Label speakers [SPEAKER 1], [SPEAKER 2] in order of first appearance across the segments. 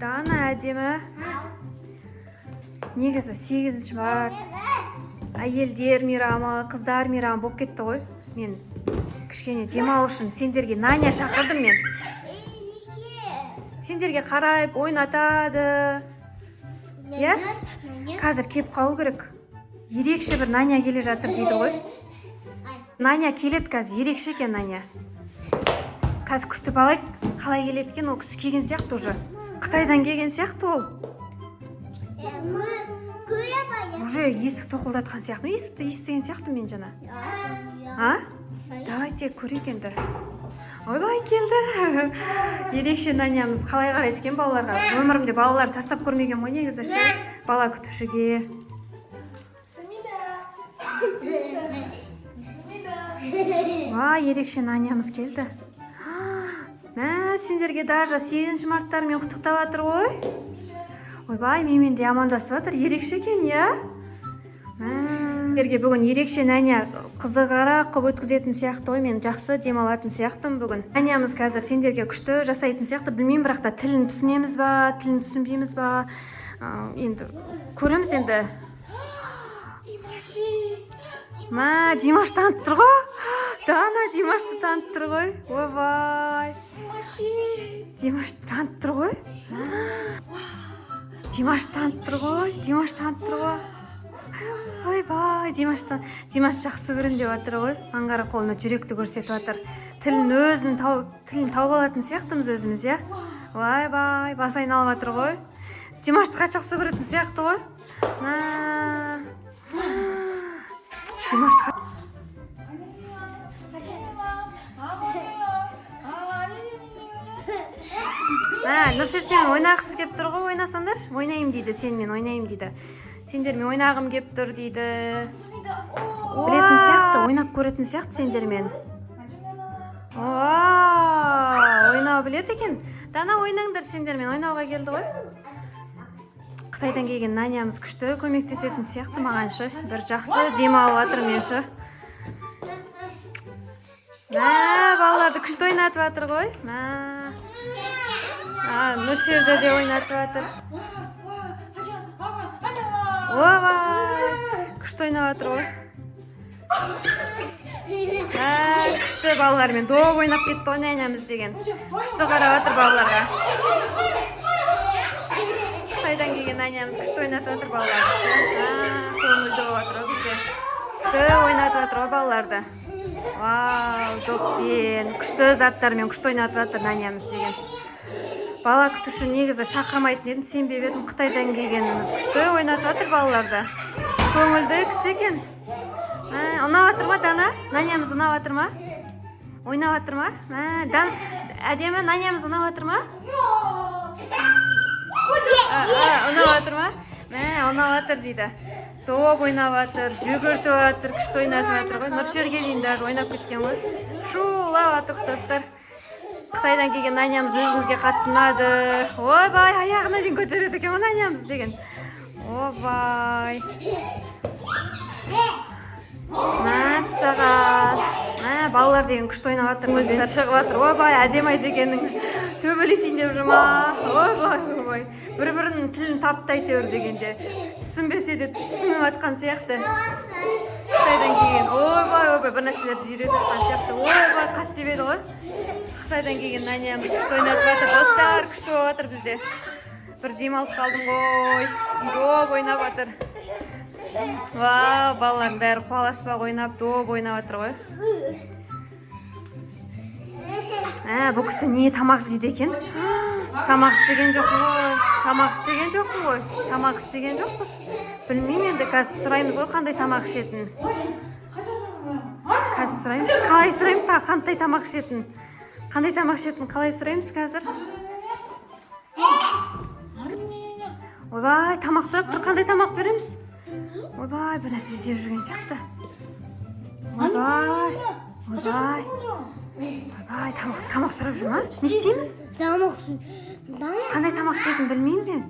[SPEAKER 1] Дана әдемі. Негізі 8 март. Әйелдер мейрамы, қыздар мейрамы болып кетті ғой. Мен кішкене демалу үшін сендерге Наня шақырдым мен. Сендерге қарайып ойнатады. Иә? Қазір кеп қалу керек. Ерекше бір Наня келе жатыр дейді ғой. Наня келеді қазір, ерекше екен Наня. Қазір күтіп алайық, қалай келеді екен, ол кісі келген сияқты уже. Қытайдан келген сияқты ол. Уже есік тоқылдатқан сияқты. Есікті естіген сияқты мен жана. А? Давайте көрейік енді. Ойбай келді. Ерекше Нанямыз қалай қарайды екен балаларға. Өмірімде балалар тастап көрмеген ғой негізі ше. Бала күтушіге. Ерекше Нанямыз келді. Мә, сендерге даже 8 марттармен құттықтап жатыр ғой. Ойбай, менімен де амандасып жатыр. Ерекше екен, иә? Сендерге бүгін ерекше Наня қызығырақ қып өткізетін сияқты ғой. Мен жақсы демалатын сияқтымын бүгін. Нанямыз қазір сендерге күшті жасайтын сияқты. Білмеймін, бірақ та тілін түсінеміз ба, тілін түсінбейміз ба. Енді көреміз енді. Мә, Димаш танып тұр ғой. Дана Димашты танып тұр ғой. Ойбай. Димашты танып тұр ғой. Димаш танып тұр ғой. Димаш танып тұр ғой. Ойбай, Димаш жақсы көрем деп жатыр ғой. Аңғара қолына жүректі көрсетіп жатыр. Тілін тауып алатын сияқтымыз өзіміз, иә? Ойбай, бас айналып жатыр ғой. Димашты жақсы көретін сияқты ғой. Димашты Нұршер сен ойнағысы кеп тұр ғой, ойнасаңдар. Ойнайым дейді, сенімен ойнайым дейді. Сендермен ойнағым кеп тұр дейді. Білетін сияқты, ойнап көретін сияқты сендермен. Ойнау біледі екен. Дана ойнаңдар сендермен, ойнауға келді ғой. Қытайдан келген Нанямыз күшті көмектесетін сияқты маған шы. Бір жақсы демалып жатыр мен шы. Балаларды күшті ойнатып жатыр ғой. Нұршерді де ойнатып жатыр. Күшті ойнап жатыр ғой. Күшті балалармен доп ойнап кетті ойнаймыз деген. Күшті қарап жатыр балаларға. Қытайдан келген Нанямыз күшті ойнатып жатыр балаларды. Көңілді болып жатыр ғой бізде. Күшті ойнатып жатыр ғой балаларды. Доппен, күшті заттармен күшті ойнатып жатыр Нанямыз деген. Бала күтуші негізі шақырмайтын едім, сенбеп едім, Қытайдан келгеніміз күшті ойнатып жатыр балаларды. Көңілді кісі екен. Ұнап жатыр ма, Дана? Нанямыз ұнап жатыр ма? Ойнап жатыр ма? Әдемі Нанямыз ұнап жатыр ма? Ұнап жатыр ма? Ұнап жатыр дейді. Топ ойнап жатыр, жүгіртіп жатыр, күшті ойнатып жатыр ғой. Нұршерге дейін даже ойнап кеткен ғой. Шулап жатыр достар. Қытайдан келген Нанямыз өзімізге қатты ұнады. Ойбай, аяғына дейін көтереді екен Нанямыз деген. Ойбай. Мәссаған. Балалар деген күшті ойнап жатыр. Көзден шығып жатыр. Ойбай, әдемі ай дегенің төбелесейін деп жүр ма? Ойбай. Бір-бірінің тілін таптай төр дегенде. Түсінбесе де түсініп жатқан сияқты. Қытайдан келген. Ойбай, бір нәрселерді үйретіп жатқан сияқты. Ойбай, қатты деп еді ғой. Қытайдан келген Нанямыз күшті ойнатып жатыр. Достар, күшті болып жатыр бізде. Бір демалып қалдым ғой. Доп ойнап жатыр. Балалардың бәрі қуаласпақ ойнап, доп ойнап жатыр ғой. Бұл кісі не тамақ жейді екен? Тамақ істеген жоқпын ғой. Тамақ істеген жоқпыз. Білмеймін енді, қазір сұраймыз ғой қандай тамақ ішетін. Қазір сұраймыз. Қалай сұраймыз, қандай тамақ ішетін? Қандай тамақ ішетін, қалай сұраймыз қазір? Ойбай, тамақ сұрап тұр, қандай тамақ береміз? Ойбай, бір нәрсе іздеп жүрген сияқты. Ойбай, тамақ сұрап жүр ма? Не істейміз? Қандай тамақ істейтін білмеймін мен.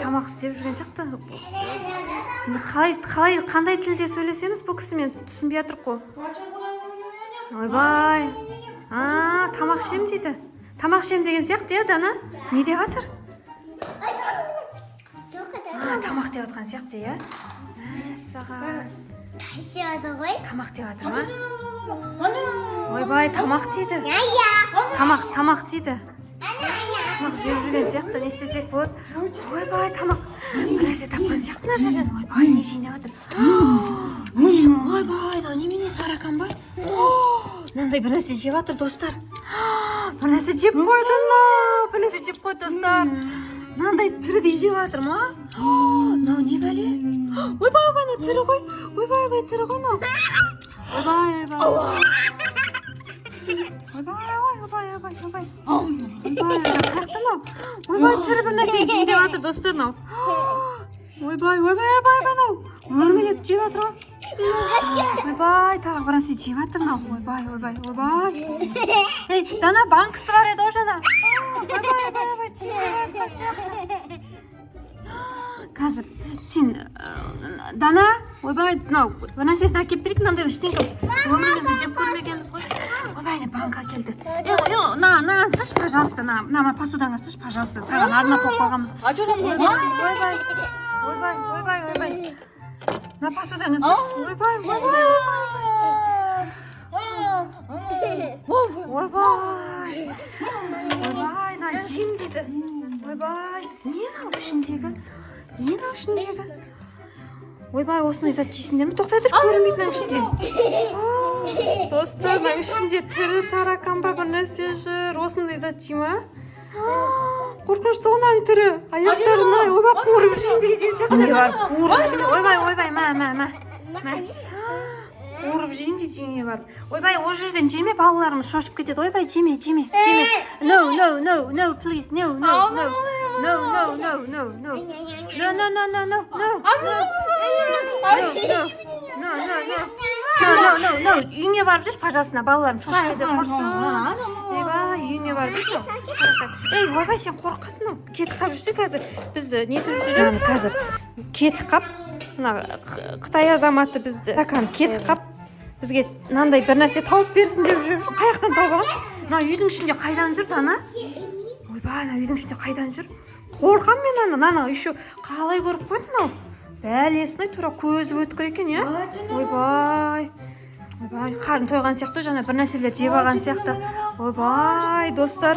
[SPEAKER 1] Тамақ істеп жүрген сияқты. Қандай тілде сөйлесеміз бұл кісімен түсінбей жатыр қой. Ойбай. Тамақ ішем дейді. тамақ ішем деген сияқты иә Дана? Не деп жатыр? Тамақ деп жатқан сияқты иә? Мәссаған. Тамақ деп жатыр ма? Ойбай, тамақ дейді. Тамақ дейді. Тамақ жеп жүрген сияқты, не істесек болады? Ойбай, тамақ. Бірнәрсе тапқан сияқты мына жерден. Ойбай, не жинап жатыр? Ойбай, немене таракан ба? Мынандай бірнәрсе жеп жатыр достар. Бірнәрсе жеп қойды мынау. Бірнәрсе жеп қойды достар. Мынандай тірідей жеп жатыр ма? Мынау не бәле? Ойбай, мына тірі ғой. Ойбай, тірі ғой мынау. Ойбай, тірі бір нәрсе жеп жатыр достар мынау. Ойбай, мынау. Өрмелеп жеп жатыр ғой. Ойбай, тағы бір нәрсе жеп жатыр мынау. Ойбай. Ей, Дана, банкісі бар еді ғой жаңа. Ойбай, жеп жатыр. Қазір сен Дана, ойбай, мынау бір нәрсесін әкеліп берейік, мынандай ештеңе өмірімізде жеп көрмегенбіз ғой. Ойбай, банка келді. На, саш, пожалуйста, на посудаңа саш, пожалуйста. Саған арнап қойып қойғанбыз. Ойбай. На посудаңа саш. Ойбай. Ойбай, на жем дейді. Ойбай, не мынау ішіндегі? Ойбай, осындай зат жейсіңдер ме? Тоқтай тұр, көрінбейді мына ішінде. Достар, мына ішінде тірі таракан ба бір нәрсе жүр. Осындай зат жей ма? Қорқынышты оның түрі. Аяқтарына, ойбай, қуырып жейін деген сияқты. Ойбай, қуырып жейін деген бар. Ойбай, ол жерден жеме, балаларымыз шошып кетеді. Ойбай, жеме. No, please, no. No. Үйіңе барып жүрші, пожалуйста, балаларым шошып кетеді. Ойбай, үйіңе барып жүрші. Ей, ойбай, сен қорқасың. Кетіп қап жүрсе қазір. Бізді не етіп жүрсе? Қазір кетіп қап. Қытай азаматы бізді кетіп қап. Бізге мынандай бір нәрсе тауып берсін деп жүр. Қаяқтан тауып алған? Мына үйдің ішінде қайдан жүр, Дана? Ойбай, мына үйдің ішінде қайдан жүр? Қорқам мен ана еще қалай көріп қойды мынау? Бәлесін тура көзі өткір екен, иә? Ойбай, қарын тойған сияқты, жаңа бір нәрселер жеп алған сияқты. Ойбай, достар.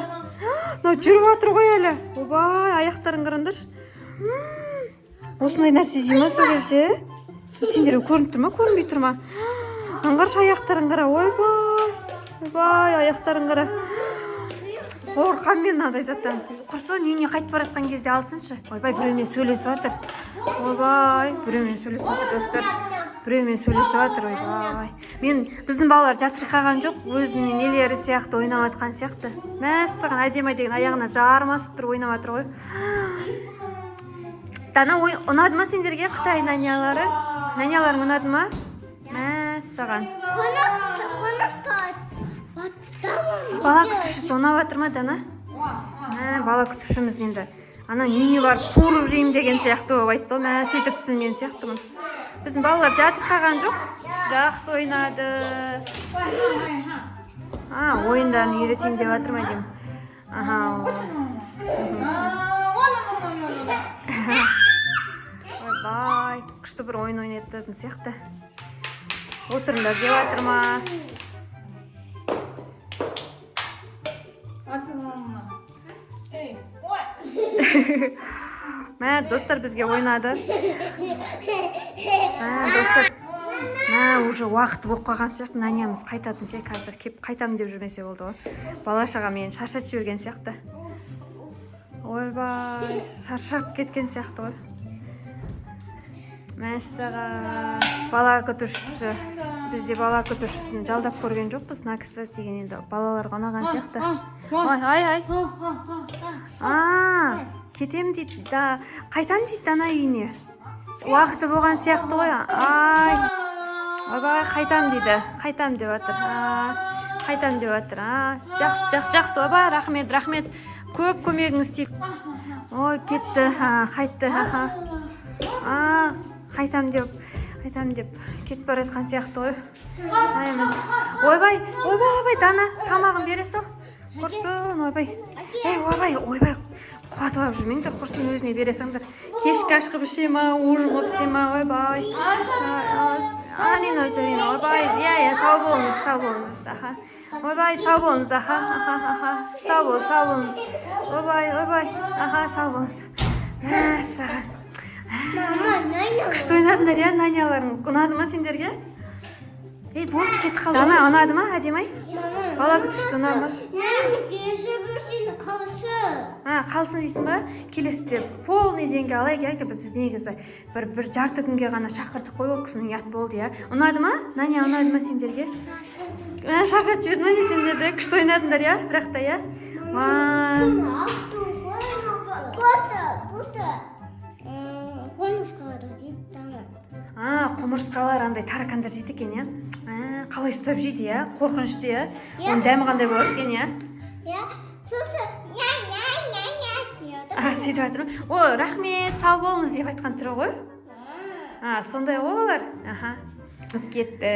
[SPEAKER 1] Мынау жүріп жатыр ғой әлі. Ойбай, аяқтарын қараңдаршы. Осындай нәрсе жей ма сол кезде? Сендер көрініп тұр ма, көрінбей тұр ма? Аңғаршы, аяқтарын қара. Ойбай, аяқтарын қара. Қорқам мен мынадай заттан. Құрсын үйіне қайтып бара жатқан кезде алсыншы. Ойбай, біреумен сөйлесіп жатыр. Ойбай, біреумен сөйлесіп жатыр достар. Ойбай. Біздің балалар жатырқаған жоқ, өзінің нелері сияқты ойнап жатқан сияқты. Мәссаған әдемі деген аяғына жармасып тұрып ойнап жатыр ғой. Дана, ұнады ма сендерге Қытай нанялары? Наняларың ұнады ма? Мәссаған. Бала күтушісі ұнап жатыр ма, Дана? Бала күтушіміз енді. Ана үйіне барып қуырып жеймін деген сияқты болып айтты. Сөйтіп түсінген сияқтымын. Біздің балалар жатырқаған жоқ. Жақсы ойнады. Ойындарын үйретейін деп жатыр ма деймін. Ойбай, күшті бір ойын ойнайтын сияқты. Отырыңдар деп жатыр ма? Мә, достар бізге ойнады. Достар, уже уақыты болып қалған сияқты, нанямыз қайтатын ше, қазір кеп қайтам деп жүрмесе болды ғой. Бала-шаға мені шаршатып жүрген сияқты. Ойбай, шаршап кеткен сияқты ғой. Мәссаған, бала күтушісі. Бізде бала күтушісін жалдап көрген жоқпыз, мына кісі деген енді балаларға ұнаған сияқты. Кетем дейді, қайтам дейді Дана үйіне. Уақыты болған сияқты ғой. Ойбай, қайтам дейді. Қайтам деп жатыр. Жақсы, ойбай, рахмет. Көп көмегіңіз тиді. Ой, кетті, қайтты. Қайтам деп кетіп бара жатқан сияқты ғой. Ойбай, Дана, тамағын бере сал. Құрсын, ойбай. Ойбай. Құлатып алып жүрмеңдер, құрсын өзіне бере салыңдар. Кешкі ашқып іше ма, ужин қылып іше ма, ойбай. Анин өзерин, ойбай. Сау болыңыз, аха. Ойбай, сау болыңыз, аха. Сау болыңыз. Ойбай, аха, сау болыңыз. Саған. Күшті ойнадыңдар, я, наняларың. Ұнады ма сендерге? Болды, кетіп қалды. Ана, ұнады ма, әдемай? Бала күтушісі ұнады ма? Қалсын дейсің ба? Келесіде полный денге алайық, біз негізі бір жарты күнге ғана шақырдық қой, ол кісінің ұят болды, я. Ұнады ма? Наня, ұнады ма сендерге? Шаршат жіберді ма не сендерді? Күшті ойнадыңдар, я? Бірақ та, я? Құмырсқалар андай таракандар жейді екен, я? Қалай ұстап жейді, я? Қорқынышты, я? Оның дәмі қандай болады екен, я? Сөйтіп айтыр ма? О, рахмет, сау болыңыз деп айтқан түрі ғой? Сондай ғой олар? Біз кетті.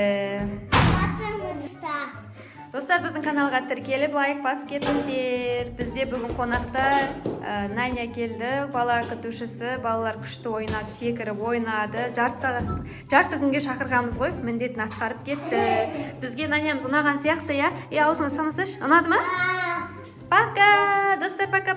[SPEAKER 1] Достар, біздің каналға тіркеліп, лайк басып кетіңіздер. Бізде бүгін қонақта Наня келді, бала күтушісі, балалар күшті ойнап, секіріп ойнады. Жарты күнге шақырғамыз ғой, міндетін атқарып кетті. Бізге Нанямыз ұнаған сияқты, я? Аузыңа самасаш, ұнады ма? Пока, достар, пока.